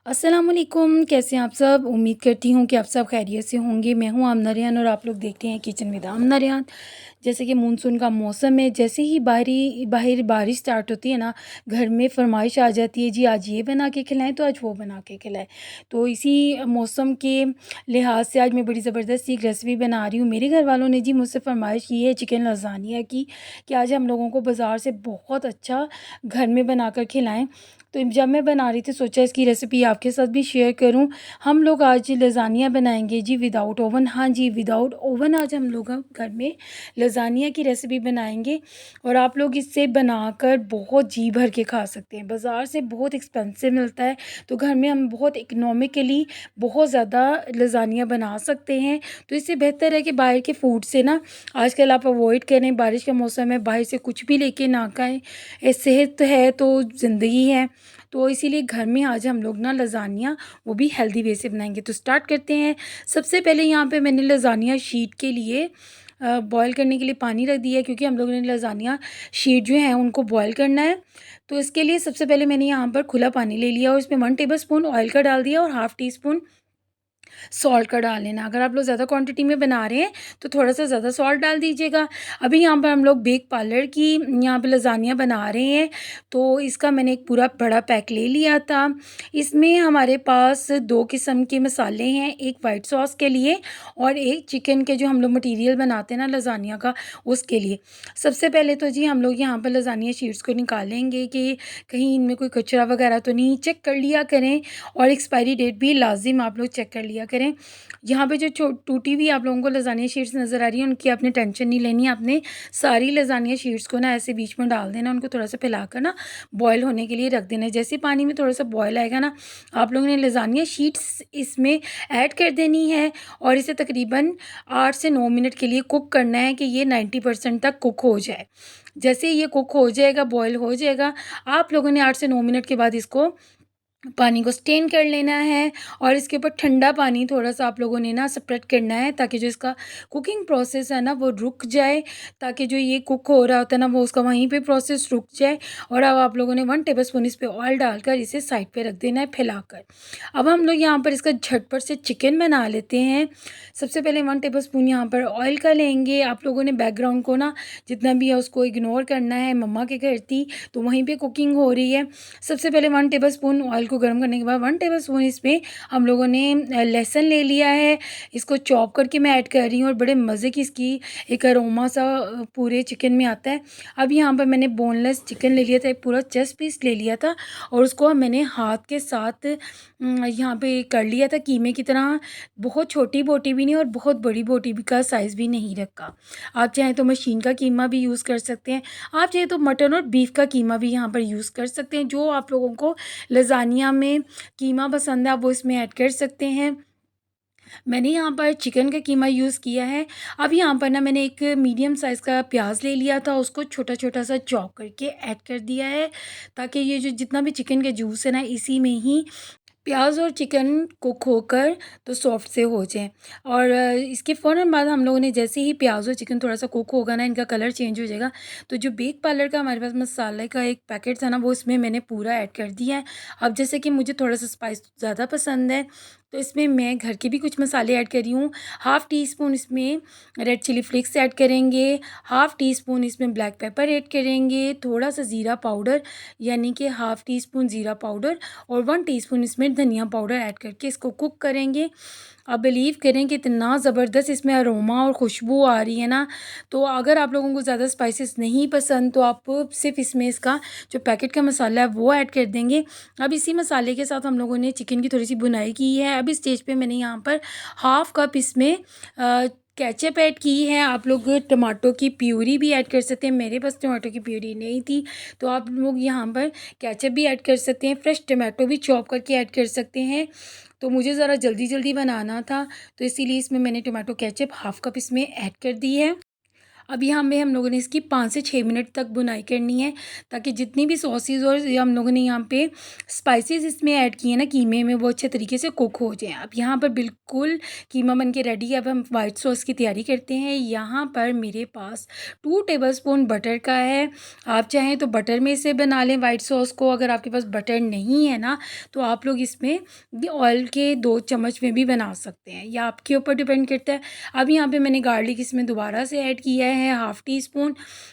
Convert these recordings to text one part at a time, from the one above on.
अस्सलाम वालेकुम, कैसे हैं आप सब? उम्मीद करती हूँ कि आप सब खैरियत से होंगे। मैं हूँ आमना रेहान और आप लोग देखते हैं किचन विद आमना रेहान। जैसे कि मानसून का मौसम है, जैसे ही बाहर बारिश स्टार्ट होती है ना, घर में फरमाइश आ जाती है, जी आज ये बना के खिलाएँ, तो आज वो बना के खिलाएँ। तो इसी मौसम के लिहाज से आज मैं बड़ी ज़बरदस्त एक रेसिपी बना रही हूँ। मेरे घर वालों ने जी मुझसे फरमाइश की है चिकन लज़ानिया की, कि आज हम लोगों को बाज़ार से बहुत अच्छा घर में बनाकर खिलाएँ। तो जब मैं बना रही थी सोचा इसकी रेसिपी आपके साथ भी शेयर करूं। हम लोग आज लज़ानिया बनाएंगे जी विदाउट ओवन। हाँ जी, विदाउट ओवन आज हम लोग घर में लज़ानिया की रेसिपी बनाएंगे और आप लोग इससे बनाकर बहुत जी भर के खा सकते हैं। बाज़ार से बहुत एक्सपेंसिव मिलता है, तो घर में हम बहुत इकोनॉमिकली बहुत ज़्यादा लज़ानिया बना सकते हैं। तो इससे बेहतर है कि बाहर के फूड से ना आजकल आप अवॉइड करें। बारिश का मौसम है, बाहर से कुछ भी लेके ना खाएं। सेहत है तो ज़िंदगी है। तो इसीलिए घर में आज हम लोग ना लज़ानिया वो भी हेल्दी वे से बनाएंगे। तो स्टार्ट करते हैं। सबसे पहले यहाँ पे मैंने लज़ानिया शीट के लिए बॉयल करने के लिए पानी रख दिया है, क्योंकि हम लोगों ने लज़ानिया शीट जो है उनको बॉयल करना है। तो इसके लिए सबसे पहले मैंने यहाँ पर खुला पानी ले लिया और इसमें 1 टेबलस्पून ऑयल का डाल दिया और हाफ़ टी स्पून सॉल्ट का डाल लेना। अगर आप लोग ज़्यादा क्वांटिटी में बना रहे हैं तो थोड़ा-सा ज़्यादा सॉल्ट डाल दीजिएगा। अभी यहाँ पर हम लोग बेक पार्लर की यहाँ पे लज़ानिया बना रहे हैं, तो इसका मैंने एक पूरा बड़ा पैक ले लिया था। इसमें हमारे पास 2 किस्म के मसाले हैं, एक वाइट सॉस के लिए और एक चिकन के जो हम लोग मटीरियल बनाते हैं ना लज़ानिया का, उसके लिए। सबसे पहले तो जी हम लोग यहाँ पर लज़ानिया शीट्स को निकालेंगे कि कहीं इनमें कोई कचरा वगैरह तो नहीं, चेक कर लिया करें और एक्सपायरी डेट भी लाज़िम आप लोग चेक कर लिया करें। यहाँ पे जो टूटी हुई आप लोगों को लज़ानिया शीट्स नज़र आ रही हैं, उनकी आपने टेंशन नहीं लेनी। आपने सारी लज़ानिया शीट्स को ना ऐसे बीच में डाल देना, उनको थोड़ा-सा फैलाकर ना बॉयल होने के लिए रख देना है। जैसे ही पानी में थोड़ा-सा बॉयल आएगा ना, आप लोगों ने लज़ानिया शीट्स इसमें ऐड कर देनी है और इसे तकरीबन 8 से 9 मिनट के लिए कुक करना है कि ये 90% तक कुक हो जाए। जैसे ही ये कुक हो जाएगा, बॉयल हो जाएगा, आप लोगों ने 8 से 9 मिनट के बाद इसको पानी को स्टेन कर लेना है और इसके ऊपर ठंडा पानी थोड़ा-सा आप लोगों ने ना स्प्रेड करना है, ताकि जो इसका कुकिंग प्रोसेस है ना वो रुक जाए, ताकि जो ये कुक हो रहा होता है ना वो उसका वहीं पे प्रोसेस रुक जाए। और अब आप लोगों ने 1 टेबलस्पून इस पे ऑयल डालकर इसे साइड पे रख देना है फैलाकर। अब हम लोग यहाँ पर इसका झटपट से चिकन बना लेते हैं। सबसे पहले 1 टेबलस्पून यहाँ पर ऑयल का लेंगे। आप लोगों ने बैकग्राउंड को ना जितना भी है उसको इग्नोर करना है। मम्मा के घर थी तो वहीं पे कुकिंग हो रही है। सबसे पहले 1 टेबलस्पून ऑयल को गर्म करने के बाद 1 टेबलस्पून इसमें हम लोगों ने लहसुन ले लिया है। इसको चॉप करके मैं ऐड कर रही हूँ और बड़े मज़े की इसकी एक अरोमा सा पूरे चिकन में आता है। अब यहाँ पर मैंने बोनलेस चिकन ले लिया था, एक पूरा चेस्ट पीस ले लिया था और उसको मैंने हाथ के साथ यहाँ पे कर लिया था कीमे की तरह। बहुत छोटी बोटी भी नहीं और बहुत बड़ी बोटी भी का साइज़ भी नहीं रखा। आप चाहें तो मशीन का कीमा भी यूज़ कर सकते हैं। आप चाहें तो मटन और बीफ का कीमा भी यहाँ पर यूज़ कर सकते हैं। जो आप लोगों को लज़ानिया में कीमा पसंद है आप वो इसमें ऐड कर सकते हैं। मैंने यहाँ पर चिकन का कीमा यूज़ किया है। अब यहाँ पर ना मैंने एक मीडियम साइज़ का प्याज ले लिया था, उसको छोटा-छोटा सा चॉप करके ऐड कर दिया है, ताकि ये जो जितना भी चिकन के जूस है ना इसी में ही प्याज और चिकन कुक होकर तो सॉफ्ट से हो जाएँ। और इसके फ़ौरन बाद हम लोगों ने जैसे ही प्याज और चिकन थोड़ा-सा कुक होगा ना, इनका कलर चेंज हो जाएगा, तो जो बेक पार्लर का हमारे पास मसाले का एक पैकेट था ना, वो इसमें मैंने पूरा ऐड कर दिया है। अब जैसे कि मुझे थोड़ा-सा स्पाइस ज़्यादा पसंद है, तो इसमें मैं घर के भी कुछ मसाले ऐड कर रही हूँ। हाफ़ टी स्पून इसमें रेड चिली फ्लेक्स ऐड करेंगे, हाफ़ टी स्पून इसमें ब्लैक पेपर ऐड करेंगे, थोड़ा-सा ज़ीरा पाउडर यानी कि हाफ़ टी स्पून ज़ीरा पाउडर और 1 टीस्पून इसमें धनिया पाउडर ऐड करके इसको कुक करेंगे। आप बिलीव करें कि इतना ज़बरदस्त इसमें अरोमा और खुशबू आ रही है ना, तो अगर आप लोगों को ज़्यादा स्पाइसेस नहीं पसंद तो आप सिर्फ़ इसमें इसका जो पैकेट का मसाला है वो ऐड कर देंगे। अब इसी मसाले के साथ हम लोगों ने चिकन की थोड़ी-सी भुनाई की है। अब इस स्टेज पे मैंने यहाँ पर हाफ़ कप इसमें केचअप ऐड की है। आप लोग टमाटो की प्यूरी भी ऐड कर सकते हैं। मेरे पास टमाटो की प्यूरी नहीं थी, तो आप लोग यहाँ पर केचअप भी ऐड कर सकते हैं। फ्रेश टमाटो भी चॉप करके ऐड कर सकते हैं। तो मुझे ज़रा जल्दी-जल्दी बनाना था, तो इसीलिए इसमें मैंने टमाटो केचअप हाफ़ कप इसमें ऐड कर दी है। अब यहाँ पे हम लोगों ने इसकी 5 से 6 मिनट तक भुनाई करनी है, ताकि जितनी भी सॉसेस और ये हम लोगों ने यहाँ पे स्पाइसेस इसमें ऐड किए हैं ना कीमे में, वो अच्छे तरीके से कुक हो जाएँ। अब यहाँ पर बिल्कुल कीमा बन के रेडी है। अब हम वाइट सॉस की तैयारी करते हैं। यहाँ पर मेरे पास 2 टेबलस्पून बटर का है। आप चाहें तो बटर में से बना लें वाइट सॉस को। अगर आपके पास बटर नहीं है ना, तो आप लोग इसमें ऑयल के 2 चम्मच में भी बना सकते हैं, या आपके ऊपर डिपेंड करता है। अब यहाँ पे मैंने गार्लिक इसमें दोबारा से ऐड किया है हाफ़ टी स्पून,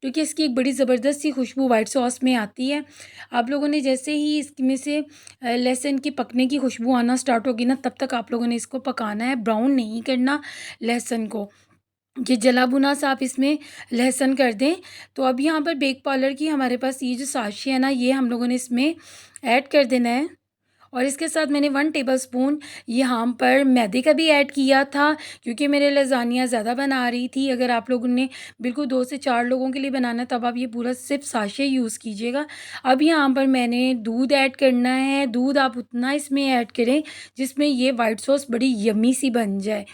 क्योंकि इसकी एक बड़ी ज़बरदस्त सी खुशबू वाइट सॉस में आती है। आप लोगों ने जैसे ही इसमें से लहसुन की पकने की खुशबू आना स्टार्ट होगी ना, तब तक आप लोगों ने इसको पकाना है, ब्राउन नहीं करना लहसुन को, कि जला भुना सा आप इसमें लहसुन कर दें। तो अब यहाँ पर बेक पार्लर की हमारे पास ये जो साशे है ना, ये हम लोगों ने इसमें ऐड कर देना है। और इसके साथ मैंने 1 टेबलस्पून यहाँ पर मैदे का भी ऐड किया था, क्योंकि मेरे लज़ानिया ज़्यादा बना रही थी। अगर आप लोगों ने बिल्कुल 2 से 4 लोगों के लिए बनाना है, तब आप ये पूरा सिर्फ साशे यूज़ कीजिएगा। अब यहाँ पर मैंने दूध ऐड करना है। दूध आप उतना इसमें ऐड करें जिसमें ये वाइट सॉस बड़ी यम्मी सी बन जाए।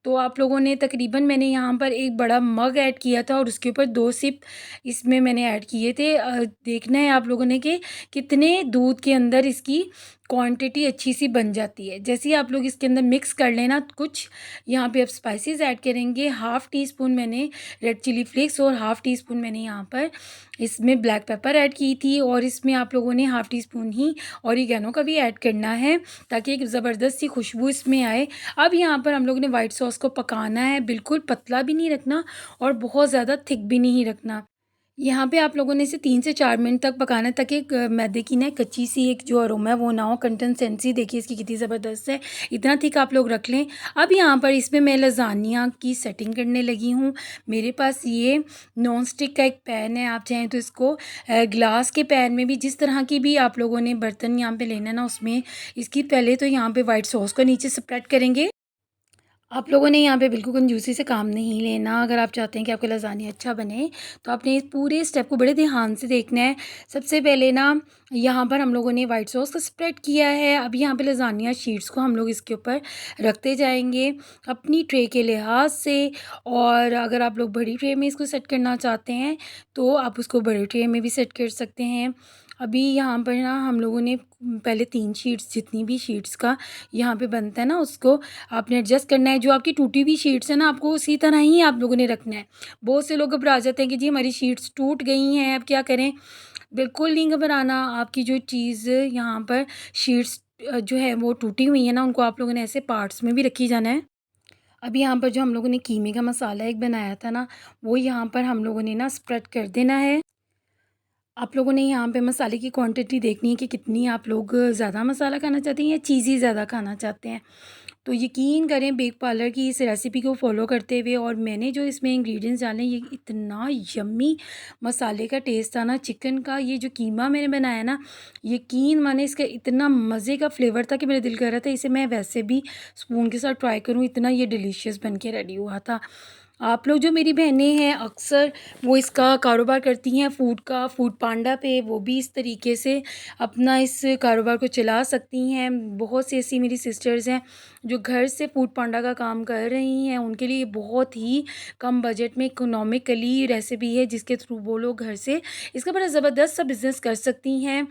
तो आप लोगों ने तकरीबन, मैंने यहाँ पर एक बड़ा मग ऐड किया था और उसके ऊपर 2 सिप इसमें मैंने ऐड किए थे। देखना है आप लोगों ने कि कितने दूध के अंदर इसकी क्वांटिटी अच्छी सी बन जाती है। जैसे ही आप लोग इसके अंदर मिक्स कर लेना, कुछ यहाँ पे अब स्पाइसेस ऐड करेंगे। हाफ़ टी स्पून मैंने रेड चिली फ्लेक्स और हाफ़ टी स्पून मैंने यहाँ पर इसमें ब्लैक पेपर ऐड की थी, और इसमें आप लोगों ने हाफ़ टी स्पून ही ऑरिगेनो का भी ऐड करना है, ताकि एक ज़बरदस्त सी खुशबू इसमें आए। अब यहाँ पर हम लोगों ने वाइट सॉस को पकाना है, बिल्कुल पतला भी नहीं रखना और बहुत ज़्यादा थिक भी नहीं रखना। यहाँ पे आप लोगों ने इसे 3 से 4 मिनट तक पकाना है, ताकि एक मैदे की ना कच्ची सी एक जो अरोमा है वो ना हो। कंसिस्टेंसी देखिए इसकी कितनी ज़बरदस्त है, इतना थिक आप लोग रख लें। अब यहाँ पर इसमें मैं लज़ानिया की सेटिंग करने लगी हूँ। मेरे पास ये नॉन स्टिक का एक पैन है, आप चाहें तो इसको ग्लास के पैन में भी, जिस तरह की भी आप लोगों ने बर्तन यहाँ पे लेना ना, उसमें इसकी पहले तो यहाँ पे वाइट सॉस को नीचे स्प्रेड करेंगे। आप लोगों ने यहाँ पे बिल्कुल कंजूसी से काम नहीं लेना। अगर आप चाहते हैं कि आपका लज़ानिया अच्छा बने, तो आपने इस पूरे स्टेप को बड़े ध्यान से देखना है। सबसे पहले ना, यहाँ पर हम लोगों ने वाइट सॉस का स्प्रेड किया है। अब यहाँ पे लज़ानिया शीट्स को हम लोग इसके ऊपर रखते जाएंगे अपनी ट्रे के लिहाज से। और अगर आप लोग बड़ी ट्रे में इसको सेट करना चाहते हैं, तो आप उसको बड़ी ट्रे में भी सेट कर सकते हैं। अभी यहाँ पर ना हम लोगों ने पहले 3 शीट्स, जितनी भी शीट्स का यहाँ पे बनता है ना, उसको आपने एडजस्ट करना है। जो आपकी टूटी हुई शीट्स है ना, आपको उसी तरह ही आप लोगों ने रखना है। बहुत से लोग घबरा जाते हैं कि जी हमारी शीट्स टूट गई हैं, अब क्या करें। बिल्कुल नहीं घबराना। आपकी जो चीज़ यहाँ पर शीट्स जो है वो टूटी हुई है ना, उनको आप लोगों ने ऐसे पार्ट्स में भी रखी जाना है। अब यहाँ पर जो हम लोगों ने कीमे का मसाला एक बनाया था ना, वो यहाँ पर हम लोगों ने ना स्प्रेड कर देना है। आप लोगों ने यहाँ पे मसाले की क्वांटिटी देखनी है कि कितनी आप लोग ज़्यादा मसाला खाना चाहते हैं या चीज़ी ज़्यादा खाना चाहते हैं। तो यकीन करें बेक पार्लर की इस रेसिपी को फॉलो करते हुए, और मैंने जो इसमें इंग्रेडिएंट्स डाले, ये इतना यम्मी मसाले का टेस्ट था ना चिकन का। ये जो कीमा मैंने बनाया ना, यकीन माने इसका इतना मज़े का फ्लेवर था कि मेरा दिल कर रहा था इसे मैं वैसे भी स्पून के साथ ट्राई करूँ, इतना ये डिलीशियस बन के रेडी हुआ था। आप लोग जो मेरी बहनें हैं अक्सर वो इसका कारोबार करती हैं फूड का, फूड पांडा पे, वो भी इस तरीके से अपना इस कारोबार को चला सकती हैं। बहुत सी ऐसी मेरी सिस्टर्स हैं जो घर से फूड पांडा का काम कर रही हैं। उनके लिए बहुत ही कम बजट में इकोनॉमिकली रेसिपी है, जिसके थ्रू वो लोग घर से इसका बड़ा ज़बरदस्त सा बिज़नेस कर सकती हैं।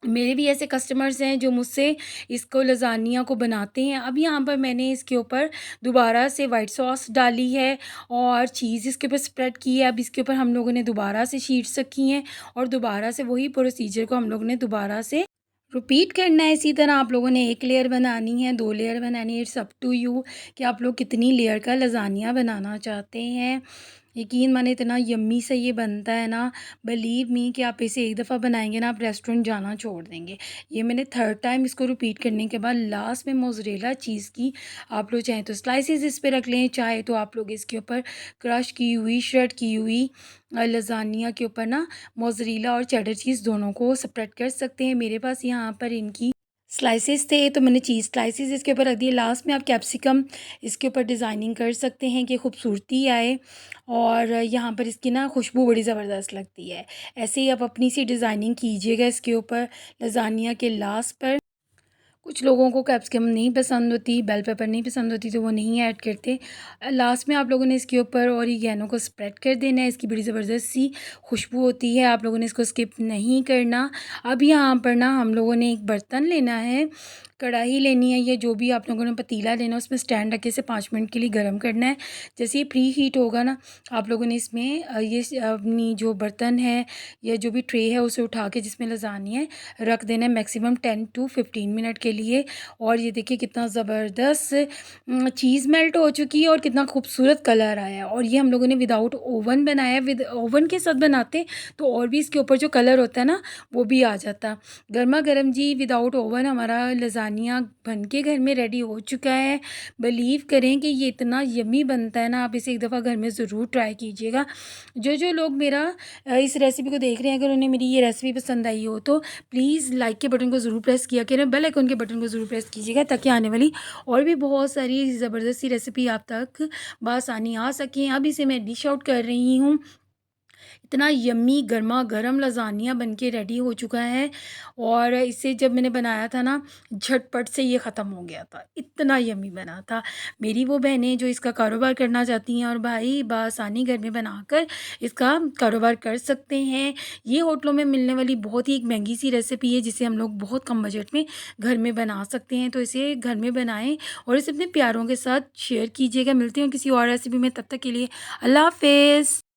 मेरे भी ऐसे कस्टमर्स हैं जो मुझसे इसको लज़ानिया को बनाते हैं। अब यहाँ पर मैंने इसके ऊपर दोबारा से वाइट सॉस डाली है और चीज़ इसके ऊपर स्प्रेड की है। अब इसके ऊपर हम लोगों ने दोबारा से शीट्स रखी हैं और दोबारा से वही प्रोसीजर को हम लोगों ने दोबारा से रिपीट करना है। इसी तरह आप लोगों ने 1 लेयर बनानी है, 2 लेयर बनानी है। इट्स अप टू यू कि आप लोग कितनी लेयर का लज़ानिया बनाना चाहते हैं। यकीन माने इतना यम्मी से ये बनता है ना, बिलीव मी कि आप इसे एक दफ़ा बनाएंगे ना, आप रेस्टोरेंट जाना छोड़ देंगे। ये मैंने थर्ड टाइम इसको रिपीट करने के बाद लास्ट में मोज़रेला चीज़ की आप लोग चाहें तो स्लाइसेस इस पे रख लें, चाहे तो आप लोग इसके ऊपर क्रश की हुई, श्रेड की हुई लज़ानिया के ऊपर ना मोज़रेला और चेडर चीज़ दोनों को स्प्रेड कर सकते हैं। मेरे पास यहाँ पर इनकी स्लाइसेस थे, तो मैंने चीज़ स्लाइसेस इसके ऊपर रख दिए। लास्ट में आप कैप्सिकम इसके ऊपर डिज़ाइनिंग कर सकते हैं कि खूबसूरती आए, और यहाँ पर इसकी ना खुशबू बड़ी ज़बरदस्त लगती है। ऐसे ही आप अपनी सी डिज़ाइनिंग कीजिएगा इसके ऊपर लज़ानिया के लास्ट पर। कुछ लोगों को कैप्सिकम नहीं पसंद होती, बेल पेपर नहीं पसंद होती, तो वो नहीं ऐड करते। लास्ट में आप लोगों ने इसके ऊपर ऑरिगेनो को स्प्रेड कर देना है। इसकी बड़ी ज़बरदस्त सी खुशबू होती है, आप लोगों ने इसको स्किप नहीं करना। अब यहाँ पर ना हम लोगों ने एक बर्तन लेना है, कढ़ाई लेनी है, या जो भी आप लोगों ने पतीला लेना है, उसमें स्टैंड रख के इसे 5 मिनट के लिए गर्म करना है। जैसे ये प्री हीट होगा ना, आप लोगों ने इसमें अपनी जो बर्तन है या जो भी ट्रे है उसे उठा के जिसमें लसानी है रख देना है मैक्सिमम 10 to 15 मिनट के लिए। और ये देखिए कितना ज़बरदस्त चीज़ मेल्ट हो चुकी है और कितना खूबसूरत कलर आया है। और ये हम लोगों ने विदाउट ओवन बनाया है। विद ओवन के साथ बनाते तो और भी इसके ऊपर जो कलर होता है ना वो भी आ जाता। गर्मा गर्म जी विदाउट ओवन हमारा लसानिया बन के घर में रेडी हो चुका है। बिलीव करें कि ये इतना यम्मी बनता है ना, आप इसे एक दफ़ा घर में ज़रूर ट्राई कीजिएगा। जो लोग मेरा इस रेसिपी को देख रहे हैं, अगर उन्हें मेरी ये रेसिपी पसंद आई हो तो प्लीज़ लाइक के बटन को ज़रूर प्रेस किया करें, बेल आइकन के बटन को ज़रूर प्रेस कीजिएगा, ताकि आने वाली और भी बहुत सारी ज़बरदस्त सी रेसिपी आप तक बआसानी आ सकें। अब इसे मैं डिश आउट कर रही हूँ। इतना यम्मी गरमा गरम लज़ानिया बन के रेडी हो चुका है। और इसे जब मैंने बनाया था ना, झटपट से ये ख़त्म हो गया था, इतना यम्मी बना था। मेरी वो बहनें जो इसका कारोबार करना चाहती हैं और भाई बआसानी घर में बनाकर इसका कारोबार कर सकते हैं। ये होटलों में मिलने वाली बहुत ही एक महंगी सी रेसिपी है, जिसे हम लोग बहुत कम बजट में घर में बना सकते हैं। तो इसे घर में बनाएँ और इसे अपने प्यारों के साथ शेयर कीजिएगा। मिलती हूँ किसी और रेसिपी में, तब तक के लिए अल्लाह हाफ़िज़।